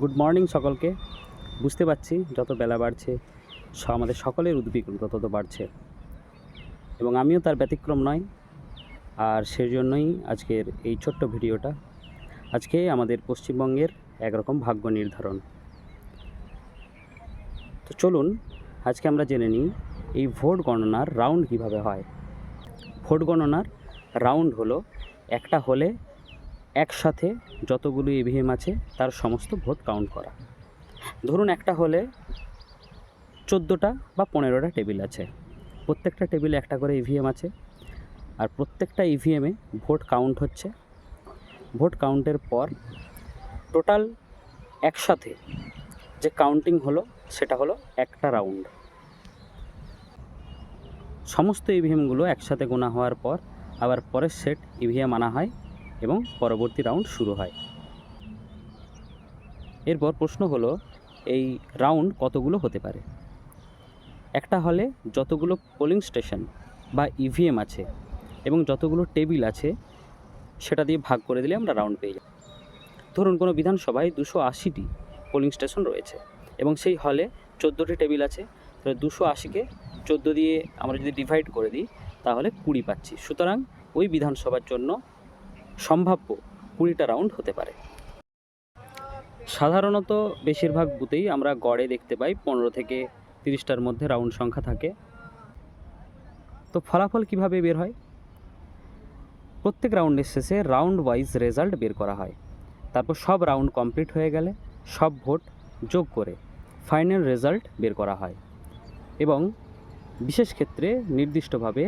Good morning সকলকে। বুঝতে পারছি যত বেলা বাড়ছে আমাদের সকলের উদ্বিগ্নতা তত বাড়ছে এবং আমিও তার ব্যতিক্রম নয়। আর সেই জন্যই আজকের এই ছোট্ট ভিডিওটা। আজকে আমাদের পশ্চিমবঙ্গের একরকম ভাগ্য নির্ধারণ। তো চলুন আজকে আমরা জেনে নিই এই ভোট গণনার রাউন্ড কিভাবে হয়। ভোট গণনার রাউন্ড হলো একটা হলে একসাথে যতগুলো ইভিএম আছে তার সমস্ত ভোট কাউন্ট করা। ধরুন একটা হলে 14টা বা 15টা টেবিল আছে, প্রত্যেকটা টেবিলে একটা করে ইভিএম আছে, আর প্রত্যেকটা ইভিএমে ভোট কাউন্ট হচ্ছে। ভোট কাউন্টের পর টোটাল একসাথে যে কাউন্টিং হলো সেটা হলো একটা রাউন্ড। সমস্ত ইভিএমগুলো একসাথে গোনা হওয়ার পর আবার পরের সেট ইভিএম আনা হয় এবং পরবর্তী রাউন্ড শুরু হয়। এরপর প্রশ্ন হলো এই রাউন্ড কতগুলো হতে পারে। একটা হলে যতগুলো পোলিং স্টেশন বা ইভিএম আছে এবং যতগুলো টেবিল আছে সেটা দিয়ে ভাগ করে দিলে আমরা রাউন্ড পেয়ে যাই। ধরুন কোনো বিধানসভায় 280টি পোলিং স্টেশন রয়েছে এবং সেই হলে 14টি টেবিল আছে, তাহলে 280কে 14 দিয়ে আমরা যদি ডিভাইড করে দিই তাহলে 20 পাচ্ছি। সুতরাং ওই বিধানসভার জন্য সম্ভাব্য 20টা রাউন্ড হতে পারে। সাধারণত বেশিরভাগ বুথেই আমরা গড়ে দেখতে পাই 15 থেকে 30টার মধ্যে রাউন্ড সংখ্যা থাকে। তো ফলাফল কিভাবে বের হয়? প্রত্যেক রাউন্ডের শেষে রাউন্ড ওয়াইজ রেজাল্ট বের করা হয়। তারপর সব রাউন্ড কমপ্লিট হয়ে গেলে সব ভোট যোগ করে ফাইনাল রেজাল্ট বের করা হয় এবং বিশেষ ক্ষেত্রে নির্দিষ্টভাবে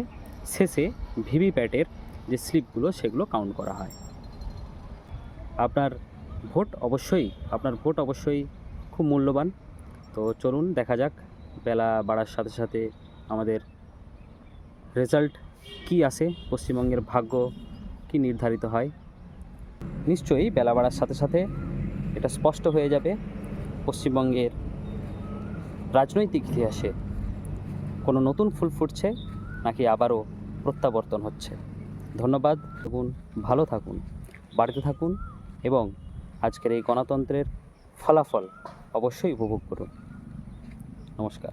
শেষে ভিভিপ্যাটের যে স্লিপগুলো সেগুলো কাউন্ট করা হয়। আপনার ভোট অবশ্যই খুব মূল্যবান। তো চলুন দেখা যাক বেলা বাড়ার সাথে সাথে আমাদের রেজাল্ট কি আসে, পশ্চিমবঙ্গের ভাগ্য কি নির্ধারিত হয়। নিশ্চয়ই বেলা বাড়ার সাথে সাথে এটা স্পষ্ট হয়ে যাবে পশ্চিমবঙ্গের রাজনৈতিক ইতিহাসে কোনো নতুন ফুল ফুটছে নাকি আবারও প্রত্যাবর্তন হচ্ছে। ধন্যবাদ। থাকুন, ভালো থাকুন, বাড়িতে থাকুন এবং আজকের এই গণতন্ত্রের ফলাফল অবশ্যই উপভোগ করুন। নমস্কার।